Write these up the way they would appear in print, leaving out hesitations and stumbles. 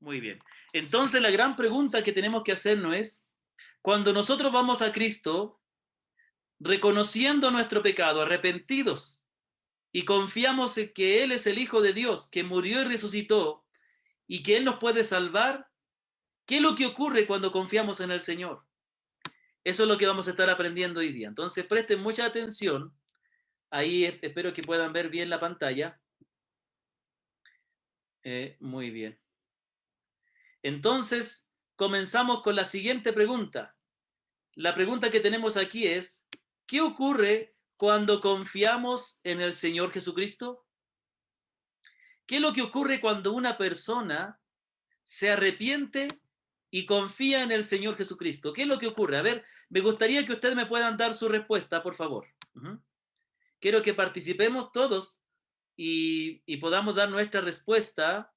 Muy bien. Entonces la gran pregunta que tenemos que hacernos es, cuando nosotros vamos a Cristo, reconociendo nuestro pecado, arrepentidos, y confiamos en que Él es el Hijo de Dios, que murió y resucitó, y que Él nos puede salvar, ¿qué es lo que ocurre cuando confiamos en el Señor? Eso es lo que vamos a estar aprendiendo hoy día. Entonces presten mucha atención. Ahí espero que puedan ver bien la pantalla. Muy bien. Entonces, comenzamos con la siguiente pregunta. La pregunta que tenemos aquí es, ¿qué ocurre cuando confiamos en el Señor Jesucristo? ¿Qué es lo que ocurre cuando una persona se arrepiente y confía en el Señor Jesucristo? ¿Qué es lo que ocurre? A ver, me gustaría que ustedes me puedan dar su respuesta, por favor. Quiero que participemos todos y podamos dar nuestra respuesta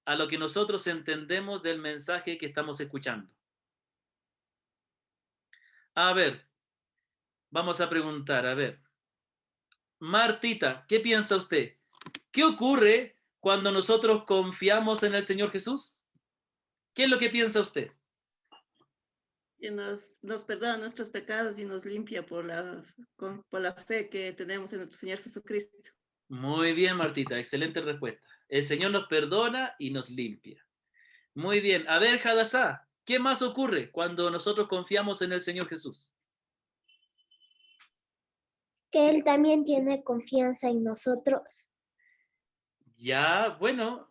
a lo que nosotros entendemos del mensaje que estamos escuchando. A ver, vamos a preguntar, a ver. Martita, ¿qué piensa usted? ¿Qué ocurre cuando nosotros confiamos en el Señor Jesús? ¿Qué es lo que piensa usted? Que nos perdona nuestros pecados y nos limpia por la fe que tenemos en nuestro Señor Jesucristo. Muy bien, Martita, excelente respuesta. El Señor nos perdona y nos limpia. Muy bien. A ver, Hadassah, ¿qué más ocurre cuando nosotros confiamos en el Señor Jesús? Que Él también tiene confianza en nosotros. Ya, bueno,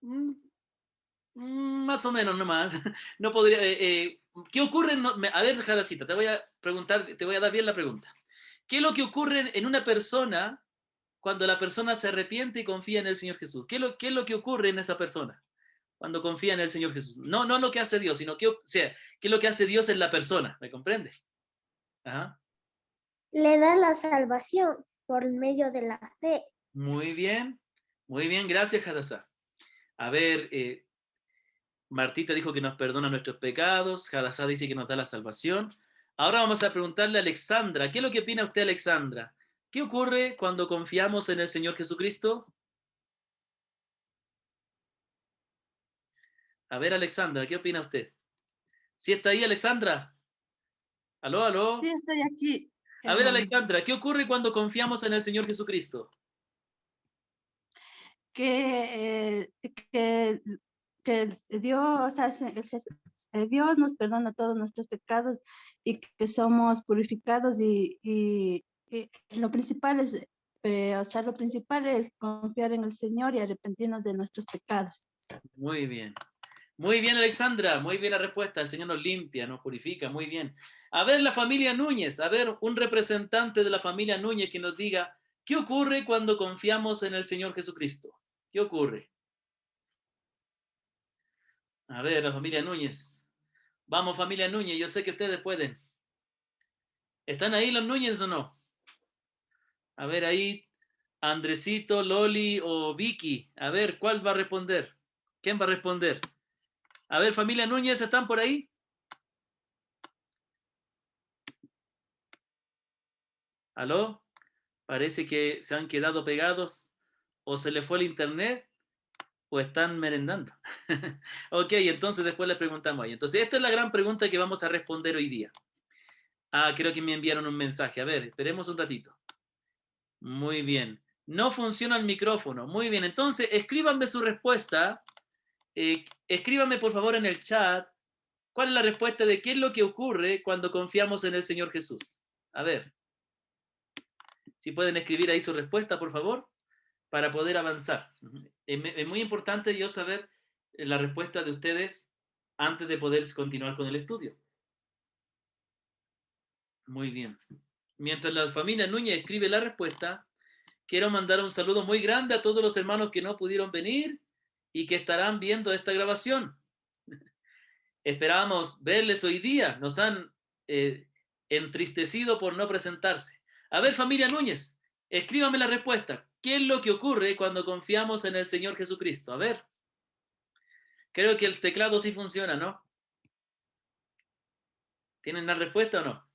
mm, más o menos nomás. No podría. ¿Qué ocurre? A ver, Hadasita, te voy a preguntar, te voy a dar bien la pregunta. ¿Qué es lo que ocurre en una persona cuando la persona se arrepiente y confía en el Señor Jesús? ¿Qué es lo que ocurre en esa persona cuando confía en el Señor Jesús? No, no lo que hace Dios, sino o sea, ¿qué es lo que hace Dios en la persona? ¿Me comprende? Ajá. Le da la salvación por medio de la fe. Muy bien, gracias, Hadassah. A ver, Martita dijo que nos perdona nuestros pecados, Hadassah dice que nos da la salvación. Ahora vamos a preguntarle a Alexandra, ¿qué es lo que opina usted, Alexandra? ¿Qué ocurre cuando confiamos en el Señor Jesucristo? A ver, Alexandra, ¿qué opina usted? ¿Sí está ahí, Alexandra? ¿Aló, Sí, aló? estoy aquí. A ver, Alexandra, ¿qué ocurre cuando confiamos en el Señor Jesucristo? Que, eh, que, que Dios Dios nos perdona todos nuestros pecados y que somos purificados y lo principal es, lo principal es confiar en el Señor y arrepentirnos de nuestros pecados. Muy bien. Muy bien, Alexandra, muy bien la respuesta. El Señor nos limpia, nos purifica, muy bien. A ver, la familia Núñez, a ver, un representante de la familia Núñez que nos diga, ¿qué ocurre cuando confiamos en el Señor Jesucristo? ¿Qué ocurre? A ver, la familia Núñez. Vamos, familia Núñez, yo sé que ustedes pueden. ¿Están ahí los Núñez o no? A ver, ahí, Andresito, Loli o Vicky. A ver, ¿cuál va a responder? ¿Quién va a responder? A ver, familia Núñez, ¿están por ahí? ¿Aló? Parece que se han quedado pegados o se les fue el internet o están merendando. Ok, entonces después les preguntamos ahí. Entonces, esta es la gran pregunta que vamos a responder hoy día. Ah, creo que me enviaron un mensaje. A ver, esperemos un ratito. Muy bien. No funciona el micrófono. Muy bien. Entonces, escríbanme su respuesta. Escríbanme, por favor, en el chat. ¿Cuál es la respuesta de qué es lo que ocurre cuando confiamos en el Señor Jesús? A ver, si pueden escribir ahí su respuesta, por favor, para poder avanzar. Es muy importante yo saber la respuesta de ustedes antes de poder continuar con el estudio. Muy bien. Mientras la familia Núñez escribe la respuesta, quiero mandar un saludo muy grande a todos los hermanos que no pudieron venir y que estarán viendo esta grabación. Esperábamos verles hoy día. Nos han entristecido por no presentarse. A ver, familia Núñez, escríbame la respuesta. ¿Qué es lo que ocurre cuando confiamos en el Señor Jesucristo? A ver. Creo que el teclado sí funciona, ¿no? ¿Tienen la respuesta o no?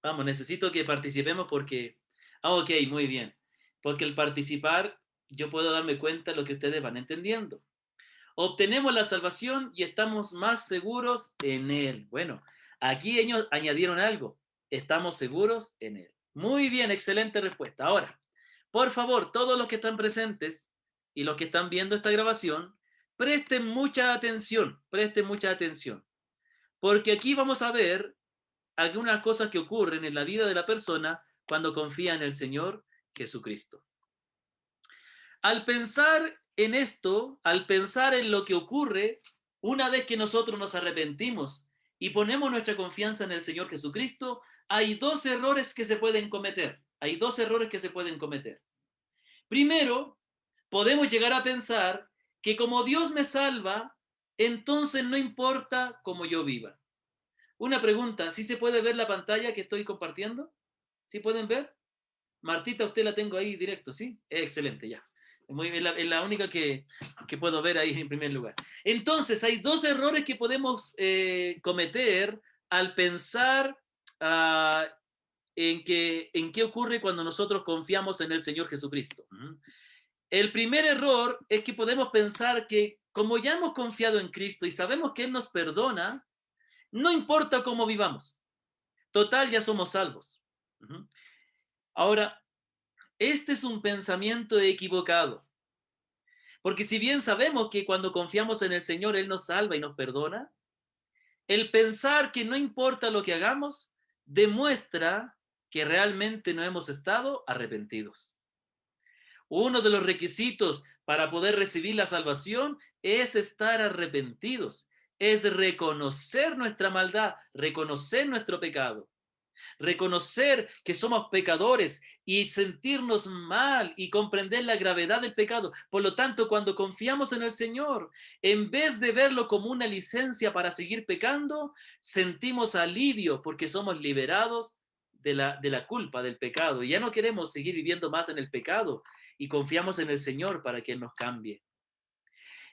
Vamos, necesito que participemos porque... Ah, ok, muy bien. Porque el participar yo puedo darme cuenta de lo que ustedes van entendiendo. Obtenemos la salvación y estamos más seguros en Él. Bueno, aquí ellos añadieron algo. Estamos seguros en Él. Muy bien, excelente respuesta. Ahora, por favor, todos los que están presentes y los que están viendo esta grabación, presten mucha atención, presten mucha atención. Porque aquí vamos a ver algunas cosas que ocurren en la vida de la persona cuando confía en el Señor Jesucristo. Al pensar en esto, al pensar en lo que ocurre, una vez que nosotros nos arrepentimos y ponemos nuestra confianza en el Señor Jesucristo, hay dos errores que se pueden cometer. Hay dos errores que se pueden cometer. Primero, podemos llegar a pensar que como Dios me salva, entonces no importa cómo yo viva. Una pregunta, ¿sí se puede ver la pantalla que estoy compartiendo? ¿Sí pueden ver? Martita, usted la tengo ahí directo, ¿sí? Excelente, ya. Muy bien, es la única que puedo ver ahí en primer lugar. Entonces, hay dos errores que podemos cometer al pensar en qué ocurre cuando nosotros confiamos en el Señor Jesucristo. El primer error es que podemos pensar que como ya hemos confiado en Cristo y sabemos que Él nos perdona, no importa cómo vivamos. Total, ya somos salvos. Ahora, este es un pensamiento equivocado. Porque si bien sabemos que cuando confiamos en el Señor, Él nos salva y nos perdona, el pensar que no importa lo que hagamos demuestra que realmente no hemos estado arrepentidos. Uno de los requisitos para poder recibir la salvación es estar arrepentidos, es reconocer nuestra maldad, reconocer nuestro pecado. Reconocer que somos pecadores y sentirnos mal y comprender la gravedad del pecado. Por lo tanto, cuando confiamos en el Señor, en vez de verlo como una licencia para seguir pecando, sentimos alivio porque somos liberados de la culpa del pecado. Y ya no queremos seguir viviendo más en el pecado y confiamos en el Señor para que Él nos cambie.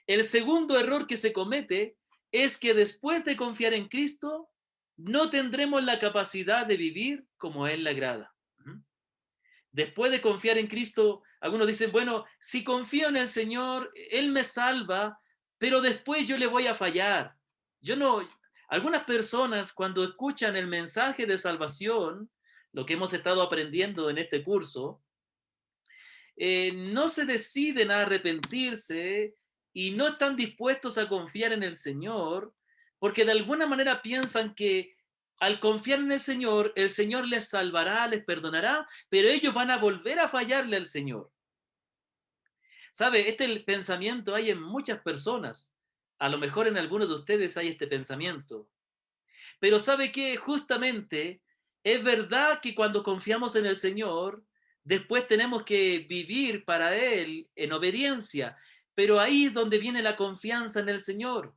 El segundo error que se comete es que después de confiar en Cristo, no tendremos la capacidad de vivir como a Él le agrada. Después de confiar en Cristo, algunos dicen, bueno, si confío en el Señor, Él me salva, pero después yo le voy a fallar. Yo no, algunas personas cuando escuchan el mensaje de salvación, lo que hemos estado aprendiendo en este curso, no se deciden a arrepentirse y no están dispuestos a confiar en el Señor, porque de alguna manera piensan que al confiar en el Señor les salvará, les perdonará, pero ellos van a volver a fallarle al Señor. ¿Sabe? Este pensamiento hay en muchas personas. A lo mejor en algunos de ustedes hay este pensamiento. Pero ¿sabe qué? Justamente es verdad que cuando confiamos en el Señor, después tenemos que vivir para Él en obediencia, pero ahí es donde viene la confianza en el Señor.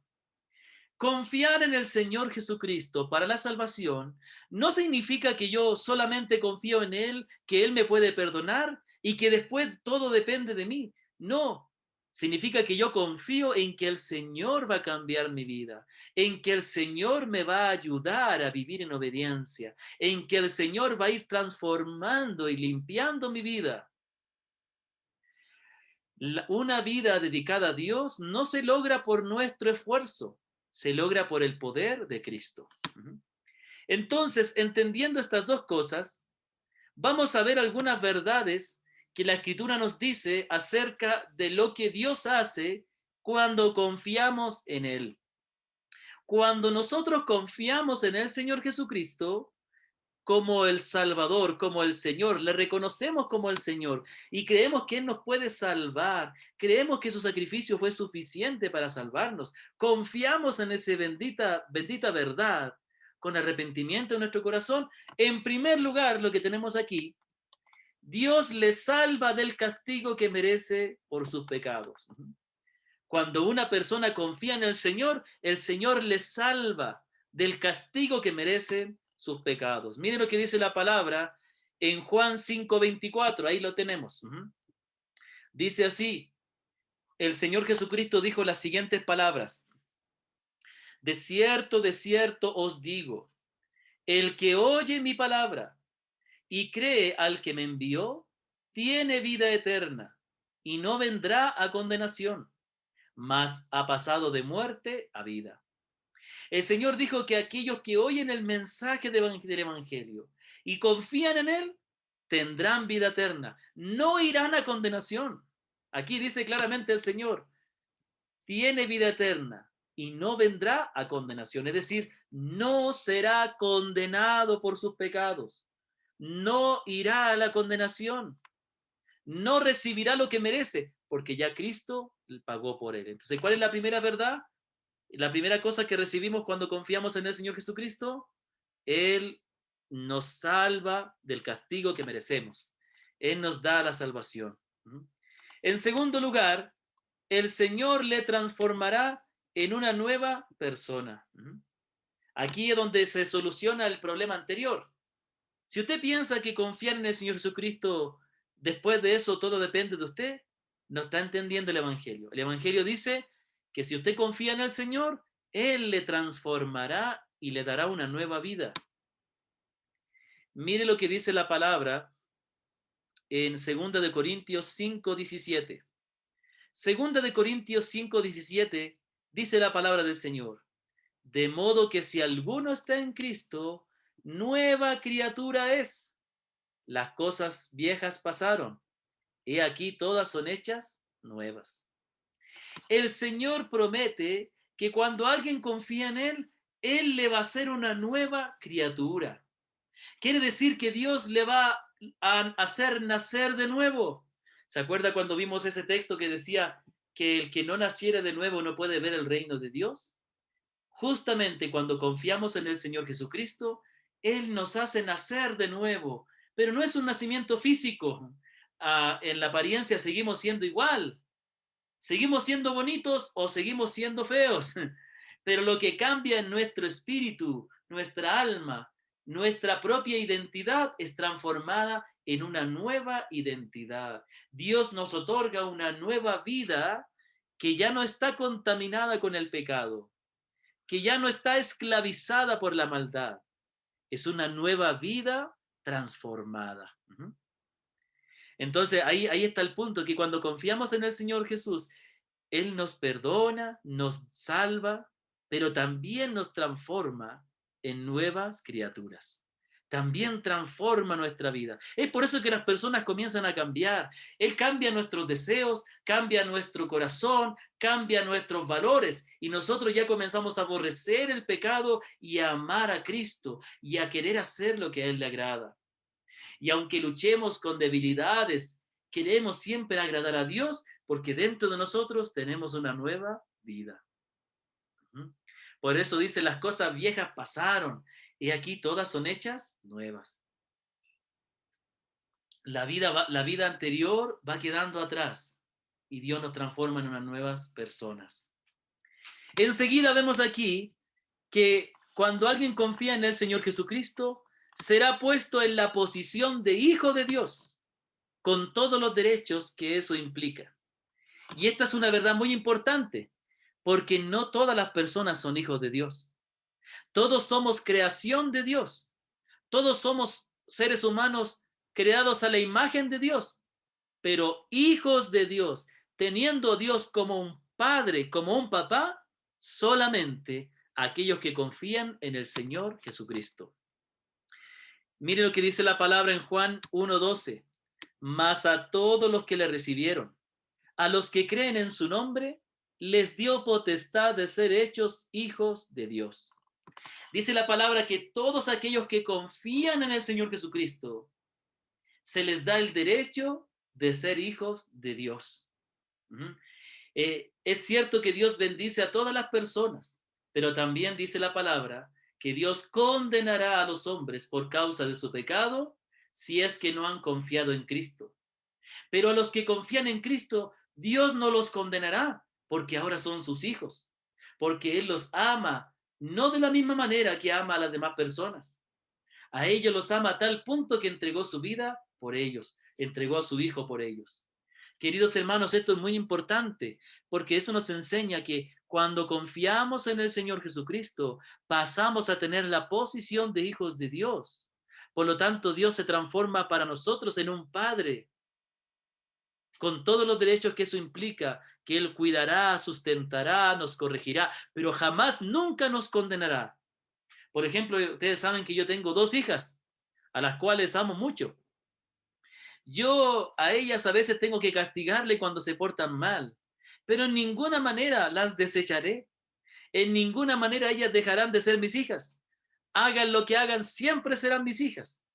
Confiar en el Señor Jesucristo para la salvación no significa que yo solamente confío en Él, que Él me puede perdonar y que después todo depende de mí. No, significa que yo confío en que el Señor va a cambiar mi vida, en que el Señor me va a ayudar a vivir en obediencia, en que el Señor va a ir transformando y limpiando mi vida. Una vida dedicada a Dios no se logra por nuestro esfuerzo, se logra por el poder de Cristo. Entonces, entendiendo estas dos cosas, vamos a ver algunas verdades que la Escritura nos dice acerca de lo que Dios hace cuando confiamos en Él. Cuando nosotros confiamos en el Señor Jesucristo, como el Salvador, como el Señor, le reconocemos como el Señor y creemos que Él nos puede salvar, creemos que su sacrificio fue suficiente para salvarnos, confiamos en esa bendita verdad con arrepentimiento en nuestro corazón. En primer lugar, lo que tenemos aquí, Dios le salva del castigo que merece por sus pecados. Cuando una persona confía en el Señor le salva del castigo que merecen sus pecados. Miren lo que dice la palabra en Juan 5:24, ahí lo tenemos. Dice así, el Señor Jesucristo dijo las siguientes palabras: de cierto os digo, el que oye mi palabra y cree al que me envió, tiene vida eterna y no vendrá a condenación, mas ha pasado de muerte a vida. El Señor dijo que aquellos que oyen el mensaje del Evangelio y confían en él, tendrán vida eterna, no irán a condenación. Aquí dice claramente el Señor, tiene vida eterna y no vendrá a condenación, es decir, no será condenado por sus pecados, no irá a la condenación, no recibirá lo que merece, porque ya Cristo pagó por él. Entonces, ¿cuál es la primera verdad? La primera cosa que recibimos cuando confiamos en el Señor Jesucristo, Él nos salva del castigo que merecemos. Él nos da la salvación. En segundo lugar, el Señor le transformará en una nueva persona. Aquí es donde se soluciona el problema anterior. Si usted piensa que confiar en el Señor Jesucristo, después de eso todo depende de usted, no está entendiendo el Evangelio. El Evangelio dice que si usted confía en el Señor, Él le transformará y le dará una nueva vida. Mire lo que dice la palabra en 2 de Corintios 5:17. 2 de Corintios 5:17 dice la palabra del Señor. De modo que si alguno está en Cristo, nueva criatura es. Las cosas viejas pasaron. He aquí todas son hechas nuevas. El Señor promete que cuando alguien confía en Él, Él le va a hacer una nueva criatura. Quiere decir que Dios le va a hacer nacer de nuevo. ¿Se acuerda cuando vimos ese texto que decía que el que no naciere de nuevo no puede ver el reino de Dios? Justamente cuando confiamos en el Señor Jesucristo, Él nos hace nacer de nuevo, pero no es un nacimiento físico. En la apariencia seguimos siendo igual, seguimos siendo bonitos o seguimos siendo feos, pero lo que cambia en nuestro espíritu, nuestra alma, nuestra propia identidad es transformada en una nueva identidad. Dios nos otorga una nueva vida que ya no está contaminada con el pecado, que ya no está esclavizada por la maldad. Es una nueva vida transformada. Entonces ahí está el punto, que cuando confiamos en el Señor Jesús, Él nos perdona, nos salva, pero también nos transforma en nuevas criaturas. También transforma nuestra vida. Es por eso que las personas comienzan a cambiar. Él cambia nuestros deseos, cambia nuestro corazón, cambia nuestros valores y nosotros ya comenzamos a aborrecer el pecado y a amar a Cristo y a querer hacer lo que a Él le agrada. Y aunque luchemos con debilidades, queremos siempre agradar a Dios porque dentro de nosotros tenemos una nueva vida. Por eso dice, las cosas viejas pasaron y aquí todas son hechas nuevas. La vida anterior va quedando atrás y Dios nos transforma en unas nuevas personas. Enseguida vemos aquí que cuando alguien confía en el Señor Jesucristo, será puesto en la posición de hijo de Dios, con todos los derechos que eso implica. Y esta es una verdad muy importante, porque no todas las personas son hijos de Dios. Todos somos creación de Dios. Todos somos seres humanos creados a la imagen de Dios, pero hijos de Dios, teniendo a Dios como un padre, como un papá, solamente aquellos que confían en el Señor Jesucristo. Mire lo que dice la palabra en Juan 1:12. Mas a todos los que le recibieron, a los que creen en su nombre, les dio potestad de ser hechos hijos de Dios. Dice la palabra que todos aquellos que confían en el Señor Jesucristo, se les da el derecho de ser hijos de Dios. Es cierto que Dios bendice a todas las personas, pero también dice la palabra que Dios condenará a los hombres por causa de su pecado si es que no han confiado en Cristo. Pero a los que confían en Cristo, Dios no los condenará porque ahora son sus hijos, porque Él los ama, no de la misma manera que ama a las demás personas. A ellos los ama a tal punto que entregó su vida por ellos, entregó a su Hijo por ellos. Queridos hermanos, esto es muy importante porque eso nos enseña que cuando confiamos en el Señor Jesucristo, pasamos a tener la posición de hijos de Dios. Por lo tanto, Dios se transforma para nosotros en un Padre. con todos los derechos que eso implica, que Él cuidará, sustentará, nos corregirá, pero jamás, nunca nos condenará. Por ejemplo, ustedes saben que yo tengo 2 hijas, a las cuales amo mucho. Yo a ellas a veces tengo que castigarle cuando se portan mal, pero en ninguna manera las desecharé. En ninguna manera ellas dejarán de ser mis hijas. Hagan lo que hagan, siempre serán mis hijas.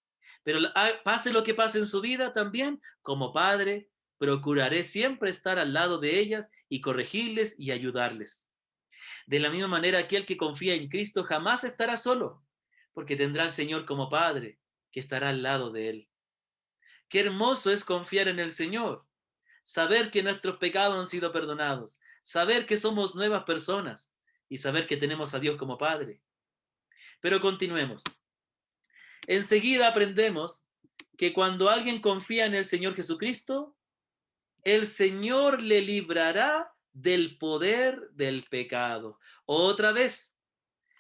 Pero pase lo que pase en su vida también, como padre, procuraré siempre estar al lado de ellas y corregirles y ayudarles. De la misma manera, aquel que confía en Cristo jamás estará solo, porque tendrá al Señor como Padre, que estará al lado de él. Qué hermoso es confiar en el Señor, saber que nuestros pecados han sido perdonados, saber que somos nuevas personas y saber que tenemos a Dios como Padre. Pero continuemos. Enseguida aprendemos que cuando alguien confía en el Señor Jesucristo, el Señor le librará del poder del pecado. Otra vez,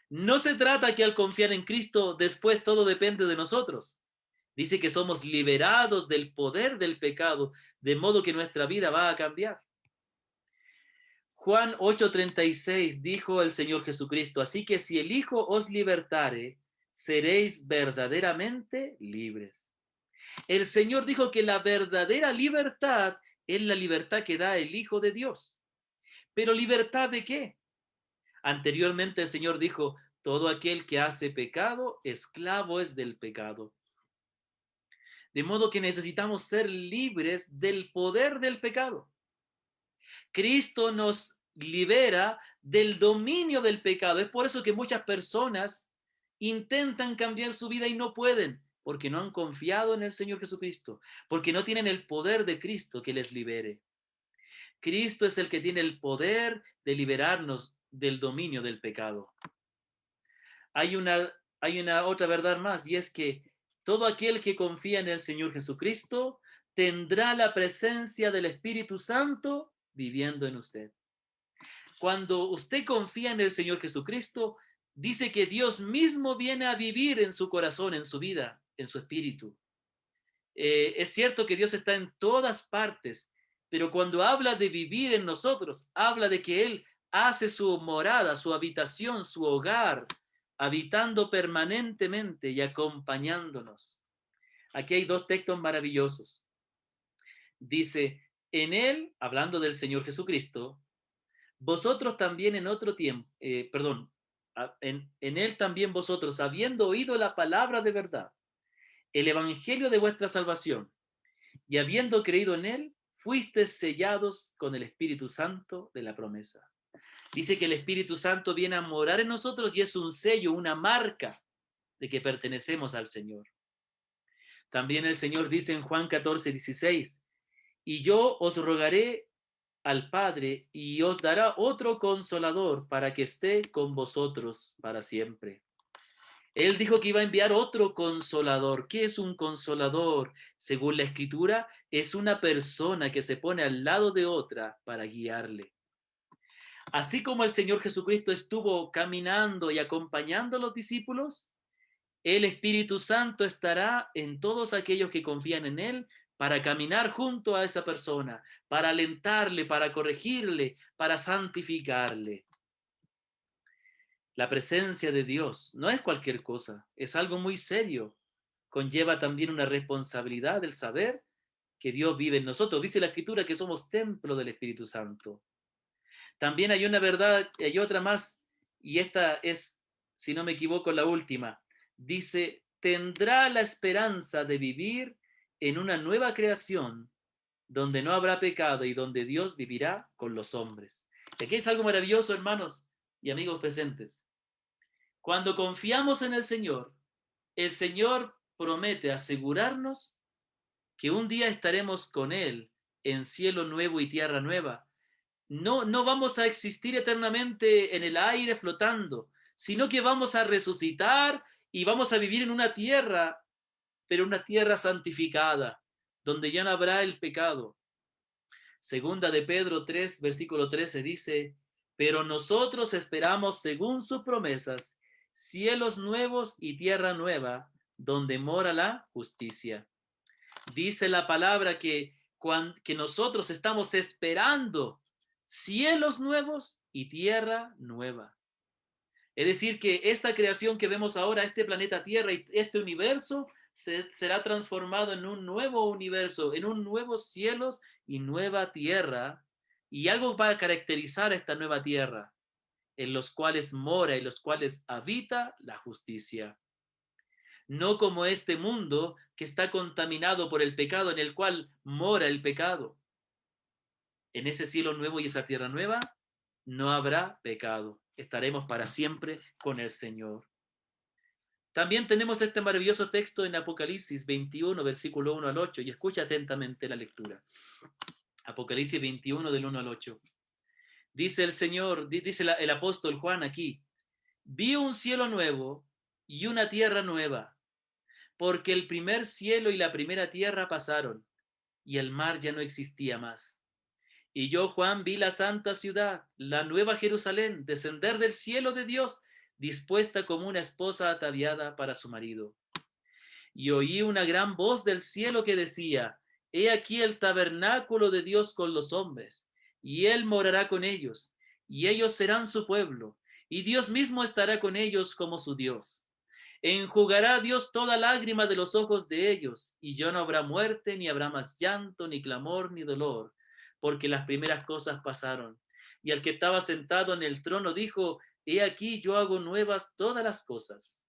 no se trata que al confiar en Cristo después todo depende de nosotros. Dice que somos liberados del poder del pecado, de modo que nuestra vida va a cambiar. Juan 8:36 dijo el Señor Jesucristo, así que si el Hijo os libertare, seréis verdaderamente libres. El Señor dijo que la verdadera libertad es la libertad que da el Hijo de Dios. ¿Pero libertad de qué? Anteriormente el Señor dijo, todo aquel que hace pecado, esclavo es del pecado. De modo que necesitamos ser libres del poder del pecado. Cristo nos libera del dominio del pecado. Es por eso que muchas personas intentan cambiar su vida y no pueden, porque no han confiado en el Señor Jesucristo, porque no tienen el poder de Cristo que les libere. Cristo es el que tiene el poder de liberarnos del dominio del pecado. Hay una otra verdad más, y es que todo aquel que confía en el Señor Jesucristo tendrá la presencia del Espíritu Santo viviendo en usted. Cuando usted confía en el Señor Jesucristo, dice que Dios mismo viene a vivir en su corazón, en su vida, en su espíritu. Es cierto que Dios está en todas partes, pero cuando habla de vivir en nosotros, habla de que Él hace su morada, su habitación, su hogar, habitando permanentemente y acompañándonos. Aquí hay 2 textos maravillosos. Dice, en Él, hablando del Señor Jesucristo, vosotros también en otro tiempo, en Él también vosotros, habiendo oído la palabra de verdad, el evangelio de vuestra salvación, y habiendo creído en Él, fuisteis sellados con el Espíritu Santo de la promesa. Dice que el Espíritu Santo viene a morar en nosotros y es un sello, una marca de que pertenecemos al Señor. También el Señor dice en Juan 14:16, y yo os rogaré al Padre y os dará otro consolador para que esté con vosotros para siempre. Él dijo que iba a enviar otro consolador. ¿Qué es un consolador? Según la Escritura, es una persona que se pone al lado de otra para guiarle. Así como el Señor Jesucristo estuvo caminando y acompañando a los discípulos, el Espíritu Santo estará en todos aquellos que confían en Él para caminar junto a esa persona, para alentarle, para corregirle, para santificarle. La presencia de Dios no es cualquier cosa, es algo muy serio. Conlleva también una responsabilidad del saber que Dios vive en nosotros. Dice la Escritura que somos templo del Espíritu Santo. También hay una verdad, hay otra más, y esta es, si no me equivoco, la última. Dice, tendrá la esperanza de vivir en una nueva creación donde no habrá pecado y donde Dios vivirá con los hombres. Y aquí es algo maravilloso, hermanos y amigos presentes. Cuando confiamos en el Señor promete asegurarnos que un día estaremos con Él en cielo nuevo y tierra nueva. No vamos a existir eternamente en el aire flotando, sino que vamos a resucitar y vamos a vivir en una tierra, pero una tierra santificada, donde ya no habrá el pecado. Segunda de Pedro 3, versículo 13 dice, pero nosotros esperamos según sus promesas, cielos nuevos y tierra nueva, donde mora la justicia. Dice la palabra que que nosotros estamos esperando cielos nuevos y tierra nueva. Es decir, que esta creación que vemos ahora, este planeta Tierra y este universo, será transformado en un nuevo universo, en un nuevo cielos y nueva tierra. Y algo va a caracterizar esta nueva tierra, en los cuales mora y los cuales habita la justicia. No como este mundo que está contaminado por el pecado, en el cual mora el pecado. En ese cielo nuevo y esa tierra nueva no habrá pecado. Estaremos para siempre con el Señor. También tenemos este maravilloso texto en Apocalipsis 21, versículo 1 al 8, y escucha atentamente la lectura. Apocalipsis 21, del 1 al 8. Dice el Señor, dice el apóstol Juan aquí, vi un cielo nuevo y una tierra nueva, porque el primer cielo y la primera tierra pasaron, y el mar ya no existía más. Y yo, Juan, vi la santa ciudad, la nueva Jerusalén, descender del cielo de Dios, dispuesta como una esposa ataviada para su marido. Y oí una gran voz del cielo que decía, he aquí el tabernáculo de Dios con los hombres, y él morará con ellos, y ellos serán su pueblo, y Dios mismo estará con ellos como su Dios. Enjugará Dios toda lágrima de los ojos de ellos, y ya no habrá muerte, ni habrá más llanto, ni clamor, ni dolor, porque las primeras cosas pasaron. Y el que estaba sentado en el trono dijo, he aquí yo hago nuevas todas las cosas.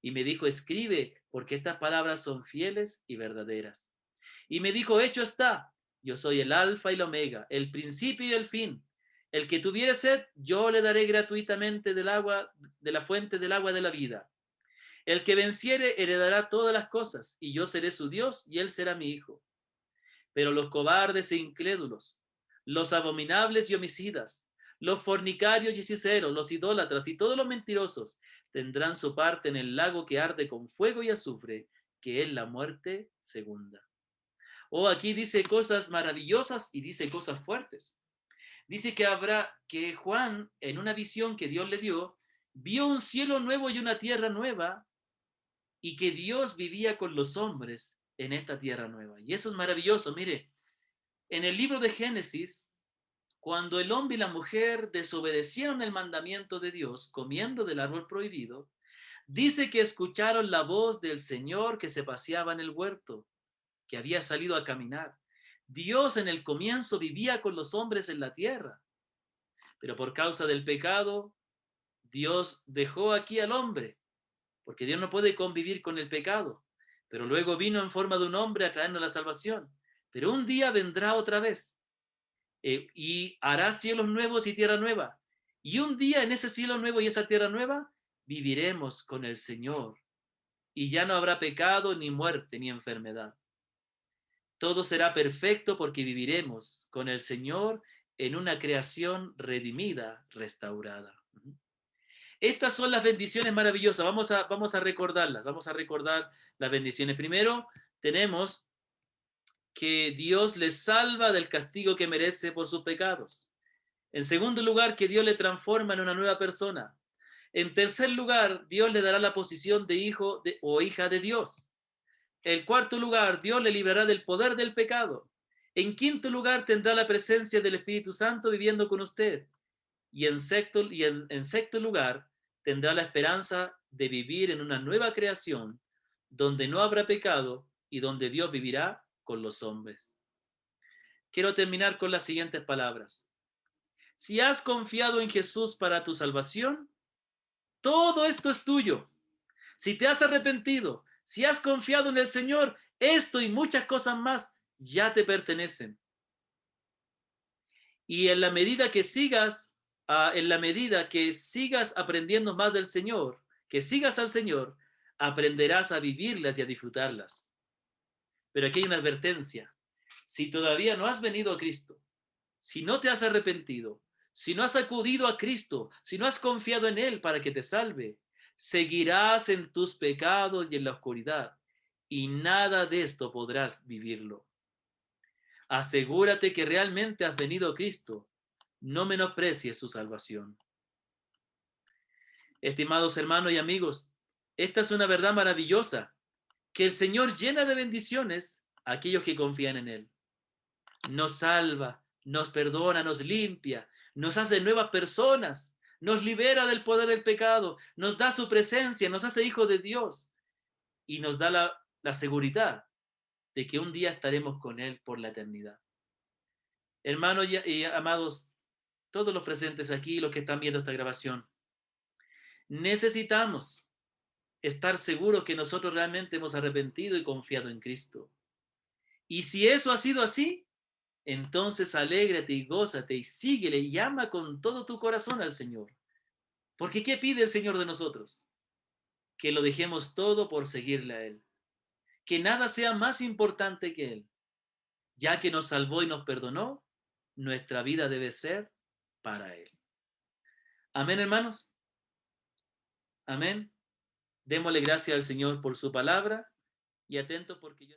Y me dijo, escribe, porque estas palabras son fieles y verdaderas. Y me dijo, hecho está, yo soy el alfa y el omega, el principio y el fin. El que tuviere sed, yo le daré gratuitamente del agua, de la fuente del agua de la vida. El que venciere heredará todas las cosas, y yo seré su Dios, y él será mi hijo. Pero los cobardes e incrédulos, los abominables y homicidas, los fornicarios y hechiceros, los idólatras y todos los mentirosos tendrán su parte en el lago que arde con fuego y azufre, que es la muerte segunda. Aquí dice cosas maravillosas y dice cosas fuertes. Dice que Juan, en una visión que Dios le dio, vio un cielo nuevo y una tierra nueva, y que Dios vivía con los hombres en esta tierra nueva. Y eso es maravilloso. Mire, en el libro de Génesis, cuando el hombre y la mujer desobedecieron el mandamiento de Dios, comiendo del árbol prohibido, dice que escucharon la voz del Señor que se paseaba en el huerto, que había salido a caminar. Dios en el comienzo vivía con los hombres en la tierra, pero por causa del pecado, Dios dejó aquí al hombre, porque Dios no puede convivir con el pecado, pero luego vino en forma de un hombre a traernos la salvación. Pero un día vendrá otra vez y hará cielos nuevos y tierra nueva. Y un día en ese cielo nuevo y esa tierra nueva viviremos con el Señor. Y ya no habrá pecado, ni muerte, ni enfermedad. Todo será perfecto porque viviremos con el Señor en una creación redimida, restaurada. Estas son las bendiciones maravillosas. Vamos a recordarlas. Vamos a recordar las bendiciones. Primero, tenemos que Dios le salva del castigo que merece por sus pecados. En segundo lugar, que Dios le transforma en una nueva persona. En tercer lugar, Dios le dará la posición de hijo o hija de Dios. En cuarto lugar, Dios le librará del poder del pecado. En quinto lugar, tendrá la presencia del Espíritu Santo viviendo con usted. Y en sexto lugar, tendrá la esperanza de vivir en una nueva creación donde no habrá pecado y donde Dios vivirá con los hombres. Quiero terminar con las siguientes palabras. Si has confiado en Jesús para tu salvación, todo esto es tuyo. Si te has arrepentido, si has confiado en el Señor, esto y muchas cosas más ya te pertenecen. Y en la medida que sigas aprendiendo más del Señor, que sigas al Señor, aprenderás a vivirlas y a disfrutarlas. Pero aquí hay una advertencia. Si todavía no has venido a Cristo, si no te has arrepentido, si no has acudido a Cristo, si no has confiado en Él para que te salve, seguirás en tus pecados y en la oscuridad, y nada de esto podrás vivirlo. Asegúrate que realmente has venido a Cristo. No menosprecies su salvación. Estimados hermanos y amigos, esta es una verdad maravillosa, que el Señor llena de bendiciones a aquellos que confían en Él. nos salva, nos perdona, nos limpia, nos hace nuevas personas, nos libera del poder del pecado, nos da su presencia, nos hace hijos de Dios y nos da la seguridad de que un día estaremos con Él por la eternidad. Hermanos y amados, todos los presentes aquí, los que están viendo esta grabación, necesitamos estar seguros que nosotros realmente hemos arrepentido y confiado en Cristo. Y si eso ha sido así, entonces alégrate y gózate y síguele y llama con todo tu corazón al Señor. Porque ¿qué pide el Señor de nosotros? Que lo dejemos todo por seguirle a Él. Que nada sea más importante que Él. Ya que nos salvó y nos perdonó, nuestra vida debe ser para Él. Amén, hermanos. Amén. Démosle gracias al Señor por su palabra y atentos porque yo...